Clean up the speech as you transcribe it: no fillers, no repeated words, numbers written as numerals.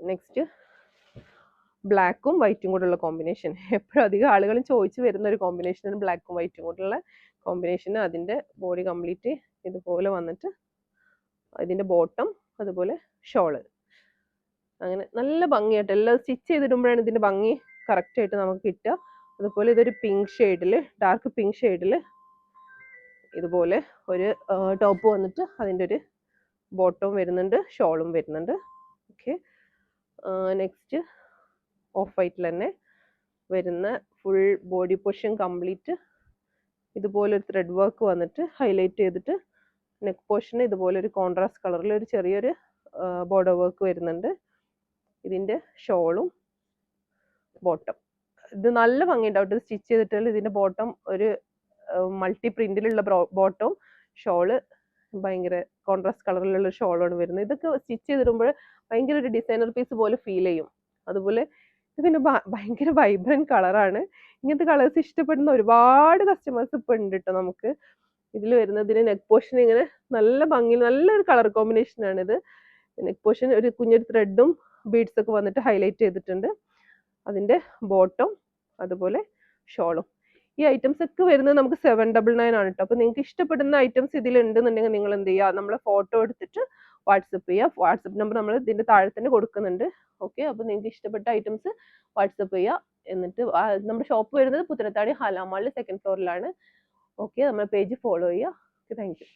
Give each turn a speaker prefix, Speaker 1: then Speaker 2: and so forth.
Speaker 1: Next ബ്ലാക്കും വൈറ്റും കൂടെയുള്ള കോമ്പിനേഷൻ. എപ്പോഴും അധികം ആളുകളും ചോദിച്ചു വരുന്ന ഒരു കോമ്പിനേഷനാണ് ബ്ലാക്കും വൈറ്റും കൂടെയുള്ള കോമ്പിനേഷൻ. അതിൻ്റെ ബോഡി കംപ്ലീറ്റ് ഇതുപോലെ വന്നിട്ട് ഇതിൻ്റെ ബോട്ടം അതുപോലെ ഷോള് അങ്ങനെ നല്ല ഭംഗിയായിട്ട് എല്ലാം സ്റ്റിച്ച് ചെയ്തിടുമ്പോഴാണ് ഇതിൻ്റെ ഭംഗി കറക്റ്റായിട്ട് നമുക്ക് കിട്ടുക. അതുപോലെ ഇതൊരു പിങ്ക് ഷെയ്ഡിൽ, ഡാർക്ക് പിങ്ക് ഷെയ്ഡിൽ ഇതുപോലെ ഒരു ടോപ്പ് വന്നിട്ട് അതിൻ്റെ ഒരു ബോട്ടവും വരുന്നുണ്ട്, ഷോളും വരുന്നുണ്ട്. ഓക്കെ, നെക്സ്റ്റ് ഓഫ് വൈറ്റിൽ തന്നെ വരുന്ന ഫുൾ ബോഡി പൊഷൻ കംപ്ലീറ്റ് ഇതുപോലെ ഒരു ത്രെഡ് വർക്ക് വന്നിട്ട് ഹൈലൈറ്റ് ചെയ്തിട്ട് നെക്ക് പോർഷൻ ഇതുപോലെ ഒരു കോൺട്രാസ്റ്റ് കളറിൽ ഒരു ചെറിയൊരു ബോർഡർ വർക്ക് വരുന്നുണ്ട്. ഇതിൻ്റെ ഷോളും ബോട്ടം ഇത് നല്ല ഭംഗിയുണ്ടാവും. ഇത് സ്റ്റിച്ച് ചെയ്തിട്ടാൽ ഇതിൻ്റെ ബോട്ടം ഒരു മൾട്ടി പ്രിന്റിലുള്ള ബോട്ടവും ഷോള് ഭയങ്കര കോൺട്രാസ്റ്റ് കളറിലുള്ള ഷോളാണ് വരുന്നത്. ഇതൊക്കെ സ്റ്റിച്ച് ചെയ്തിടുമ്പോൾ ഭയങ്കര ഒരു ഡിസൈനർ പീസ് പോലെ ഫീൽ ചെയ്യും. അതുപോലെ ഇത് പിന്നെ ഭയങ്കര വൈബ്രന്റ് കളറാണ്. ഇങ്ങനത്തെ കളേഴ്സ് ഇഷ്ടപ്പെടുന്ന ഒരുപാട് കസ്റ്റമേഴ്സ് ഇപ്പം ഉണ്ട് കേട്ടോ. നമുക്ക് ഇതിൽ വരുന്നതിന് നെക്ക് പോർഷൻ ഇങ്ങനെ നല്ല ഭംഗി, നല്ലൊരു കളർ കോമ്പിനേഷനാണിത്. നെക്ക് പോർഷൻ ഒരു കുഞ്ഞൊരു ത്രെഡും ബീഡ്സ് ഒക്കെ വന്നിട്ട് ഹൈലൈറ്റ് ചെയ്തിട്ടുണ്ട്. അതിൻ്റെ ബോട്ടം അതുപോലെ ഷോളും. ഈ ഐറ്റംസ് ഒക്കെ വരുന്നത് നമുക്ക് 799 ആണ് കേട്ടോ. അപ്പോൾ നിങ്ങൾക്ക് ഇഷ്ടപ്പെടുന്ന ഐറ്റംസ് ഇതിലുണ്ടെന്നുണ്ടെങ്കിൽ നിങ്ങൾ എന്ത് ചെയ്യുക, നമ്മളെ ഫോട്ടോ എടുത്തിട്ട് വാട്സപ്പ് ചെയ്യുക. വാട്സപ്പ് നമ്പർ നമ്മൾ ഇതിൻ്റെ താഴെ തന്നെ കൊടുക്കുന്നുണ്ട്. ഓക്കെ, അപ്പോൾ നിങ്ങൾക്ക് ഇഷ്ടപ്പെട്ട ഐറ്റംസ് വാട്സപ്പ് ചെയ്യുക. എന്നിട്ട് നമ്മുടെ ഷോപ്പ് വരുന്നത് പുത്തനത്താണി ഹലാമാളിൽ 2nd ഫ്ലോറിലാണ്. ഓക്കെ, നമ്മുടെ പേജ് ഫോളോ ചെയ്യുക. Okay, thank you.